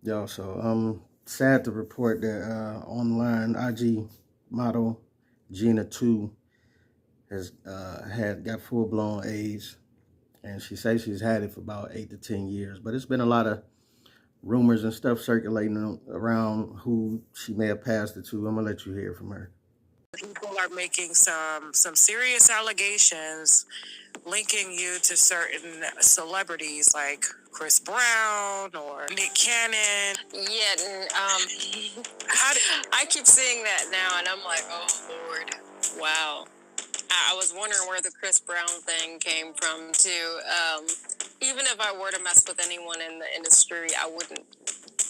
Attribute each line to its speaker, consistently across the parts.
Speaker 1: Yo, so I'm sad to report that online IG model Gina 2 has got full-blown AIDS, and she says she's had it for about 8 to 10 years. But it's been a lot of rumors and stuff circulating around who she may have passed it to. I'm gonna let you hear from her.
Speaker 2: People are making some serious allegations linking you to certain celebrities like Chris Brown or Nick Cannon.
Speaker 3: Yeah, I keep seeing that now, and I'm like, oh Lord, wow. I was wondering where the Chris Brown thing came from too. Even if I were to mess with anyone in the industry, I wouldn't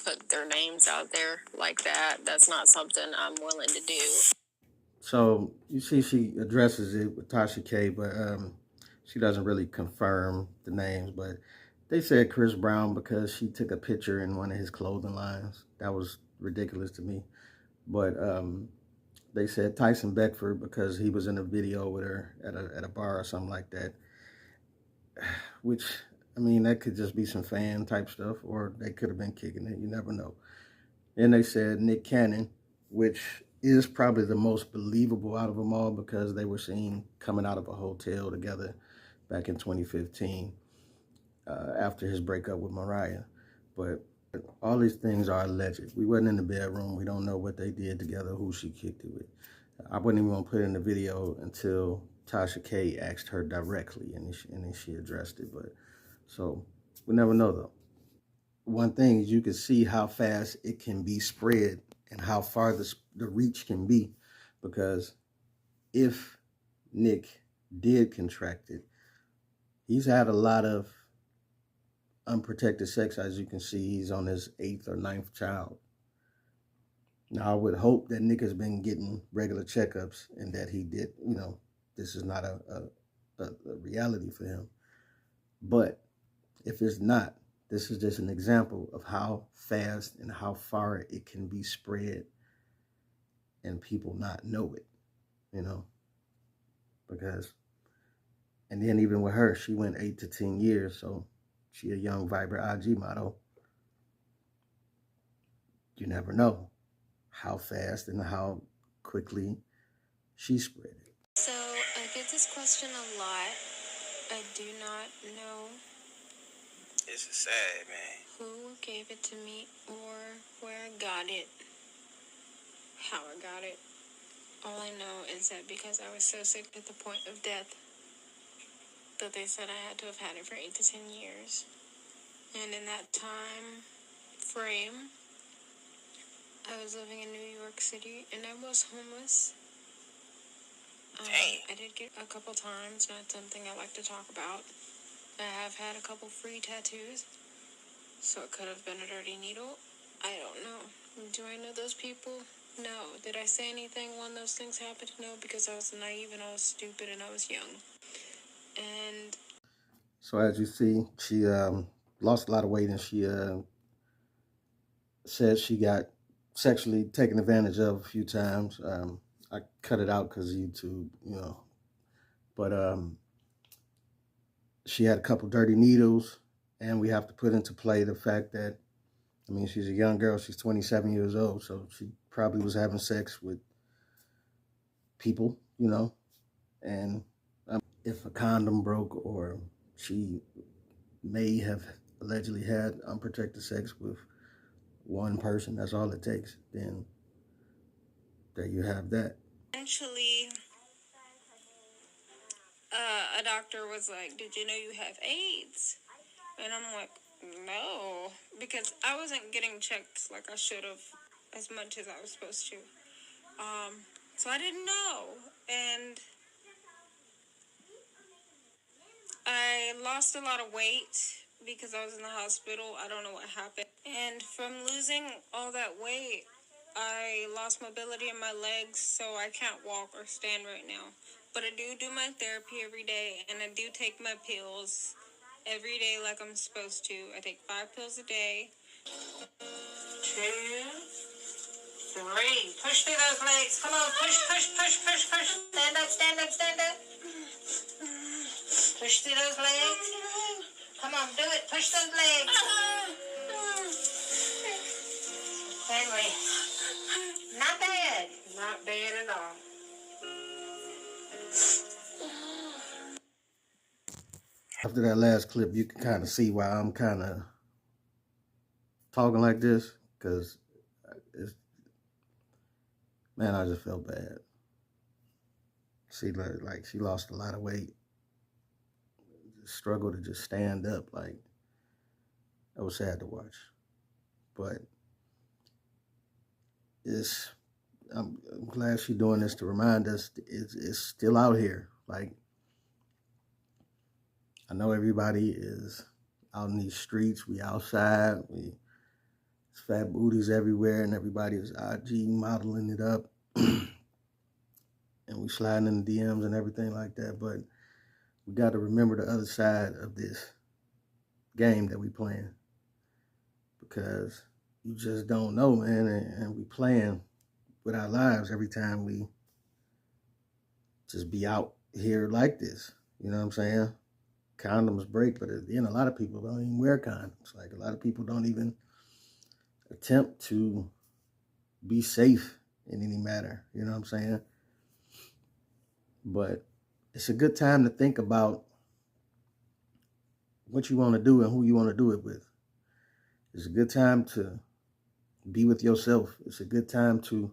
Speaker 3: put their names out there like that. That's not something I'm willing to do.
Speaker 1: So you see, she addresses it with Tasha K, but she doesn't really confirm the names. But they said Chris Brown because she took a picture in one of his clothing lines. That was ridiculous to me. But they said Tyson Beckford because he was in a video with her at a bar or something like that. Which, I mean, that could just be some fan type stuff, or they could have been kicking it. You never know. And they said Nick Cannon, which is probably the most believable out of them all because they were seen coming out of a hotel together back in 2015 after his breakup with Mariah. But all these things are alleged. We wasn't in the bedroom. We don't know what they did together, who she kicked it with. I wouldn't even want to put it in the video until Tasha K asked her directly, and then she addressed it. But so we never know though. One thing is you can see how fast it can be spread and how far the reach can be, because if Nick did contract it, he's had a lot of unprotected sex. As you can see, he's on his 8th or 9th child. Now, I would hope that Nick has been getting regular checkups and that he did, this is not a reality for him. But if it's not, this is just an example of how fast and how far it can be spread and people not know it, because, and then even with her, she went 8 to 10 years. So she a young, vibrant IG model. You never know how fast and how quickly she spread it.
Speaker 4: So I get this question a lot. I do not know.
Speaker 2: This is sad, man.
Speaker 4: Who gave it to me or where I got it, how I got it. All I know is that because I was so sick at the point of death that they said I had to have had it for 8 to 10 years. And in that time frame, I was living in New York City and I was homeless. I did get a couple times, not something I like to talk about. I have had a couple free tattoos, so it could have been a dirty needle. I don't know. Do I know those people? No. Did I say anything when those things happened? No, because I was naive and I was stupid and I was young. And
Speaker 1: so as you see, she lost a lot of weight, and she said she got sexually taken advantage of a few times. I cut it out because of YouTube, but she had a couple dirty needles, and we have to put into play the fact that, I mean, she's a young girl. She's 27 years old, so she probably was having sex with people, and if a condom broke or she may have allegedly had unprotected sex with one person, that's all it takes, then there you have that.
Speaker 4: eventually, a doctor was like, "Did you know you have AIDS?" And I'm like, "No," because I wasn't getting checked like I should have as much as I was supposed to. So I didn't know. And I lost a lot of weight because I was in the hospital. I don't know what happened. And from losing all that weight, I lost mobility in my legs, so I can't walk or stand right now. But I do my therapy every day, and I do take my pills every day like I'm supposed to. I take 5 pills a day. 2, 3. Push through those legs. Come on, push. Stand up. Push through those legs. Come on, do it. Push those legs.
Speaker 1: after that last clip, you can kind of see why I'm kind of talking like this, because man, I just felt bad. She lost a lot of weight, struggled to just stand up. Like, it was sad to watch, but I'm glad she's doing this to remind us it's still out here. Like, I know everybody is out in these streets. We outside. It's fat booties everywhere, and everybody is IG modeling it up. And we sliding in the DMs and everything like that. But we got to remember the other side of this game that we playing, because you just don't know, man. And we playing with our lives every time we just be out here like this. You know what I'm saying? Condoms break, but at the end, a lot of people don't even wear condoms. Like, a lot of people don't even attempt to be safe in any matter. You know what I'm saying? But it's a good time to think about what you want to do and who you want to do it with. It's a good time to be with yourself. It's a good time to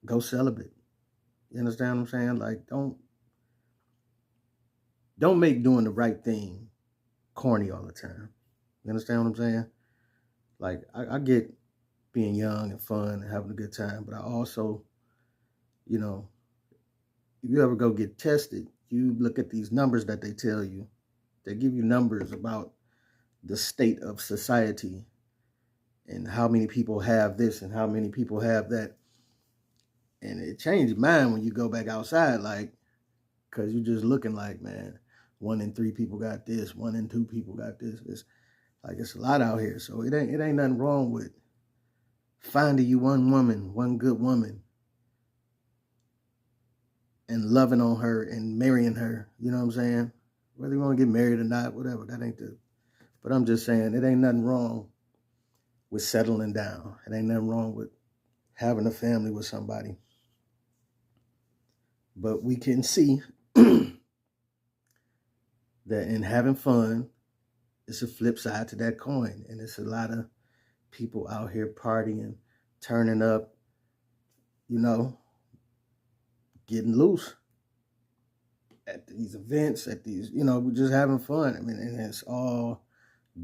Speaker 1: go celibate. You understand what I'm saying? Like, don't make doing the right thing corny all the time. You understand what I'm saying? Like, I get being young and fun and having a good time, but I also, you know, if you ever go get tested, you look at these numbers that they tell you. They give you numbers about the state of society and how many people have this and how many people have that. And it changes your mind when you go back outside, like, because you're just looking like, man, 1 in 3 people got this, 1 in 2 people got this. It's like, it's a lot out here. So it ain't nothing wrong with finding you one woman, one good woman, and loving on her and marrying her. You know what I'm saying? Whether you want to get married or not, whatever, that ain't the... But I'm just saying, it ain't nothing wrong with settling down. It ain't nothing wrong with having a family with somebody. But we can see that in having fun, it's a flip side to that coin. And it's a lot of people out here partying, turning up, you know, getting loose at these events, at these, you know, we're just having fun. I mean, and it's all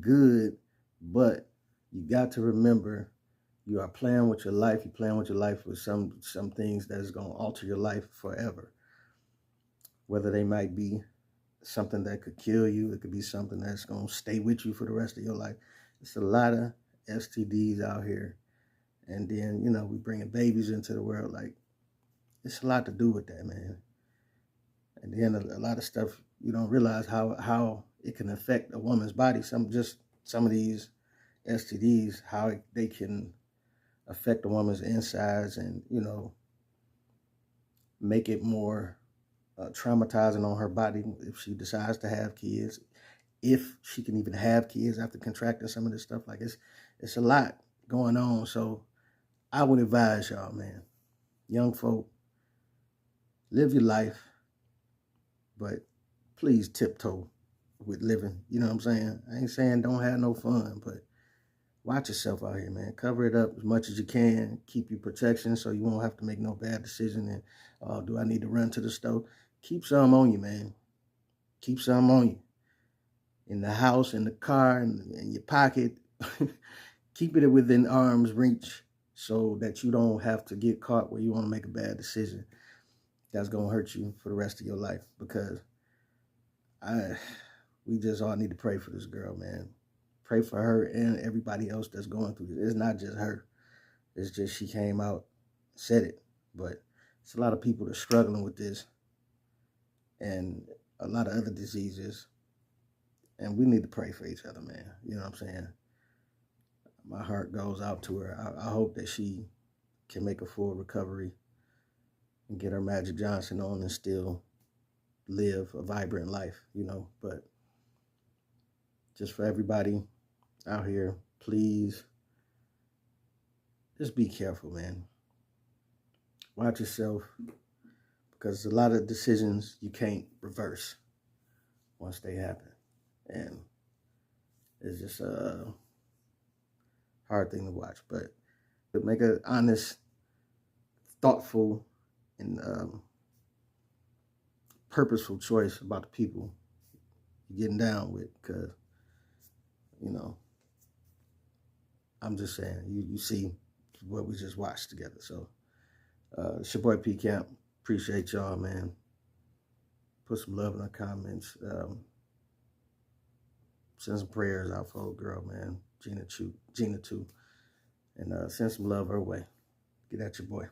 Speaker 1: good, but you got to remember, you are playing with your life. You're playing with your life with some things that is going to alter your life forever. Whether they might be something that could kill you, it could be something that's going to stay with you for the rest of your life. It's a lot of STDs out here. And then, you know, we bringing babies into the world. Like, it's a lot to do with that, man. And then a lot of stuff, you don't realize how it can affect a woman's body. Some of these STDs, how they can affect a woman's insides and, you know, make it more traumatizing on her body if she decides to have kids, if she can even have kids after contracting some of this stuff. Like, it's a lot going on. So I would advise y'all, man, young folk, live your life, but please tiptoe with living. You know what I'm saying? I ain't saying don't have no fun, but watch yourself out here, man. Cover it up as much as you can. Keep your protection so you won't have to make no bad decision. And do I need to run to the store? Keep some on you, man. Keep some on you. In the house, in the car, in your pocket. Keep it within arm's reach so that you don't have to get caught where you want to make a bad decision that's going to hurt you for the rest of your life. Because we just all need to pray for this girl, man. Pray for her and everybody else that's going through this. It's not just her. It's just she came out, said it. But it's a lot of people that are struggling with this and a lot of other diseases. And we need to pray for each other, man. You know what I'm saying? My heart goes out to her. I hope that she can make a full recovery and get her Magic Johnson on and still live a vibrant life, you know. But just for everybody out here, please just be careful, man. Watch yourself, because a lot of decisions you can't reverse. once they happen. And it's just a hard thing to watch. But to make an honest, thoughtful, and purposeful choice about the people you're getting down with, because, you know, I'm just saying, you see what we just watched together. So it's your boy P Camp. Appreciate y'all, man. Put some love in the comments. Send some prayers out for old girl, man. Gina too. And send some love her way. Get at your boy.